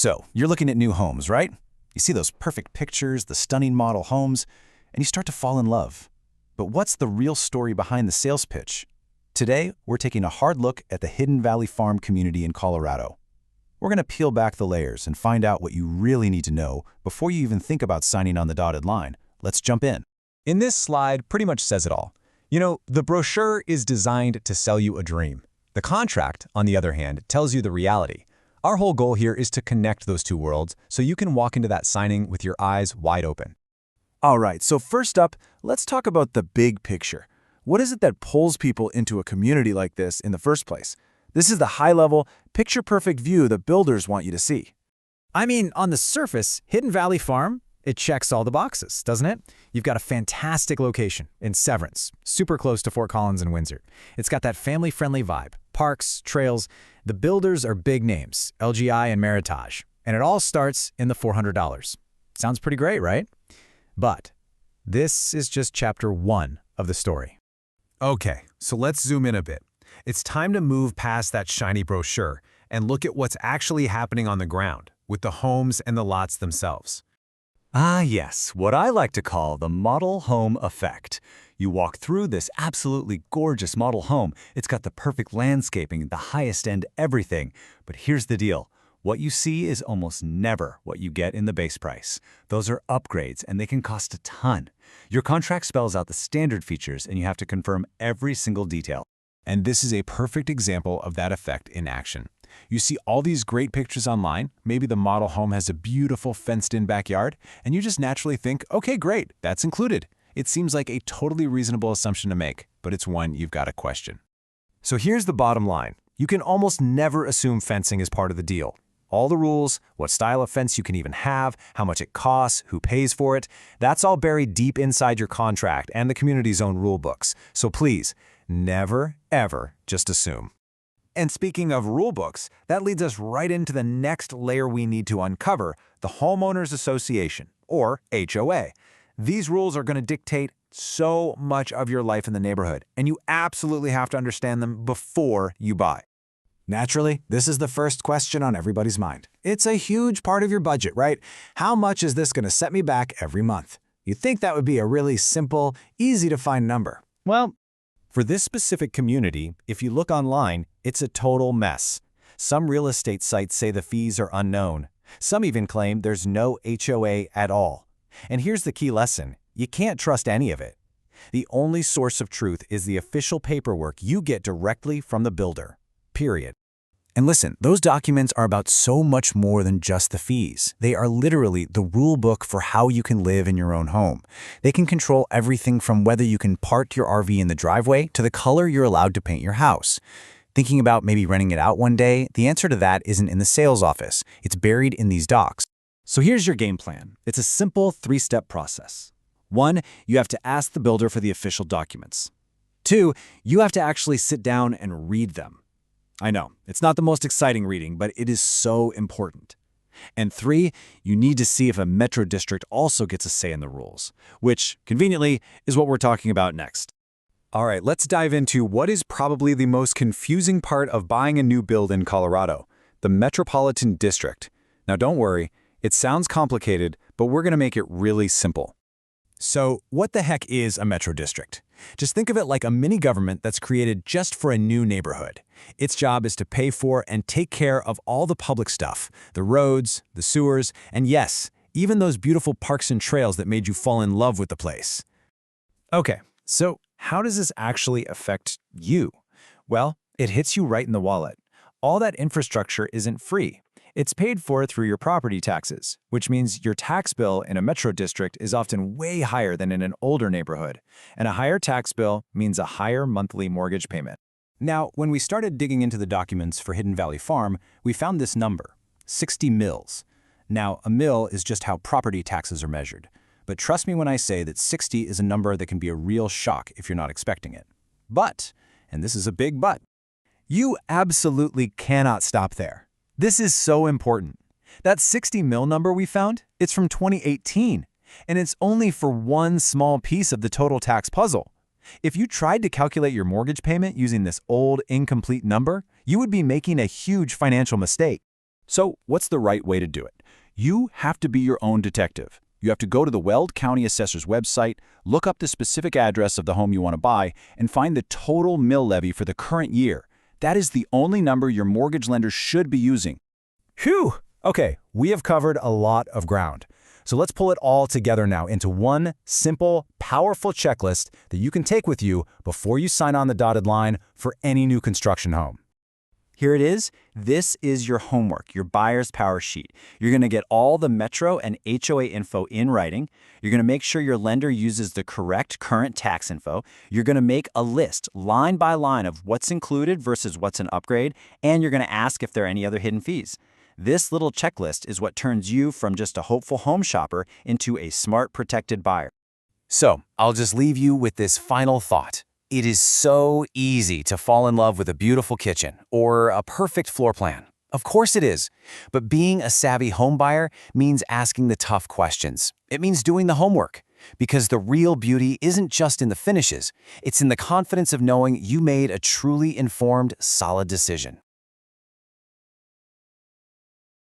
So, you're looking at new homes, right? You see those perfect pictures, the stunning model homes, and you start to fall in love. But what's the real story behind the sales pitch? Today, we're taking a hard look at the Hidden Valley Farm community in Colorado. We're going to peel back the layers and find out what you really need to know before you even think about signing on the dotted line. Let's jump in. In this slide pretty much says it all. The brochure is designed to sell you a dream. The contract, on the other hand, tells you the reality. Our whole goal here is to connect those two worlds so you can walk into that signing with your eyes wide open. All right, so first up, let's talk about the big picture. What is it that pulls people into a community like this in the first place? This is the high-level, picture-perfect view the builders want you to see. I mean, on the surface, Hidden Valley Farm, it checks all the boxes, doesn't it? You've got a fantastic location in Severance, super close to Fort Collins and Windsor. It's got that family-friendly vibe, parks, trails. The builders are big names, LGI and Meritage, and it all starts in the $400. Sounds pretty great, right? But this is just chapter 1 of the story. Okay, so let's zoom in a bit. It's time to move past that shiny brochure and look at what's actually happening on the ground, with the homes and the lots themselves. Ah yes, what I like to call the model home effect. You walk through this absolutely gorgeous model home. It's got the perfect landscaping, the highest end everything. But here's the deal. What you see is almost never what you get in the base price. Those are upgrades, and they can cost a ton. Your contract spells out the standard features, and you have to confirm every single detail. And this is a perfect example of that effect in action. You see all these great pictures online, maybe the model home has a beautiful fenced-in backyard, and you just naturally think, okay, great, that's included. It seems like a totally reasonable assumption to make, but it's one you've got to question. So here's the bottom line. You can almost never assume fencing is part of the deal. All the rules, what style of fence you can even have, how much it costs, who pays for it, that's all buried deep inside your contract and the community's own rule books. So please, never, ever just assume. And speaking of rule books, that leads us right into the next layer we need to uncover, the Homeowners Association, or HOA. These rules are going to dictate so much of your life in the neighborhood, and you absolutely have to understand them before you buy. Naturally, this is the first question on everybody's mind. It's a huge part of your budget, right? How much is this going to set me back every month? You'd think that would be a really simple, easy-to-find number. Well, for this specific community, if you look online, it's a total mess. Some real estate sites say the fees are unknown. Some even claim there's no HOA at all. And here's the key lesson. You can't trust any of it. The only source of truth is the official paperwork you get directly from the builder. Period. And listen, those documents are about so much more than just the fees. They are literally the rule book for how you can live in your own home. They can control everything from whether you can park your RV in the driveway to the color you're allowed to paint your house. Thinking about maybe renting it out one day, the answer to that isn't in the sales office. It's buried in these docs. So here's your game plan. It's a simple 3-step process. 1, you have to ask the builder for the official documents. 2, you have to actually sit down and read them. I know, it's not the most exciting reading, but it is so important. And 3, you need to see if a metro district also gets a say in the rules, which, conveniently, is what we're talking about next. All right, let's dive into what is probably the most confusing part of buying a new build in Colorado, the Metropolitan District. Now don't worry, it sounds complicated, but we're going to make it really simple. So, what the heck is a metro district? Just think of it like a mini government that's created just for a new neighborhood. Its job is to pay for and take care of all the public stuff, the roads, the sewers, and yes, even those beautiful parks and trails that made you fall in love with the place. Okay, so how does this actually affect you? Well, it hits you right in the wallet. All that infrastructure isn't free. It's paid for through your property taxes, which means your tax bill in a metro district is often way higher than in an older neighborhood. And a higher tax bill means a higher monthly mortgage payment. Now, when we started digging into the documents for Hidden Valley Farm, we found this number, 60 mills. Now, a mill is just how property taxes are measured. But trust me when I say that 60 is a number that can be a real shock if you're not expecting it. But, and this is a big but, you absolutely cannot stop there. This is so important. That 60 mil number we found, it's from 2018, and it's only for one small piece of the total tax puzzle. If you tried to calculate your mortgage payment using this old, incomplete number, you would be making a huge financial mistake. So, what's the right way to do it? You have to be your own detective. You have to go to the Weld County Assessor's website, look up the specific address of the home you want to buy, and find the total mill levy for the current year. That is the only number your mortgage lender should be using. Phew! Okay, we have covered a lot of ground. So let's pull it all together now into one simple, powerful checklist that you can take with you before you sign on the dotted line for any new construction home. Here it is. This is your homework, your buyer's power sheet. You're going to get all the Metro and HOA info in writing. You're going to make sure your lender uses the correct current tax info. You're going to make a list, line by line, of what's included versus what's an upgrade, and you're going to ask if there are any other hidden fees. This little checklist is what turns you from just a hopeful home shopper into a smart, protected buyer. So, I'll just leave you with this final thought. It is so easy to fall in love with a beautiful kitchen or a perfect floor plan. Of course it is. But being a savvy home buyer means asking the tough questions. It means doing the homework. Because the real beauty isn't just in the finishes. It's in the confidence of knowing you made a truly informed, solid decision.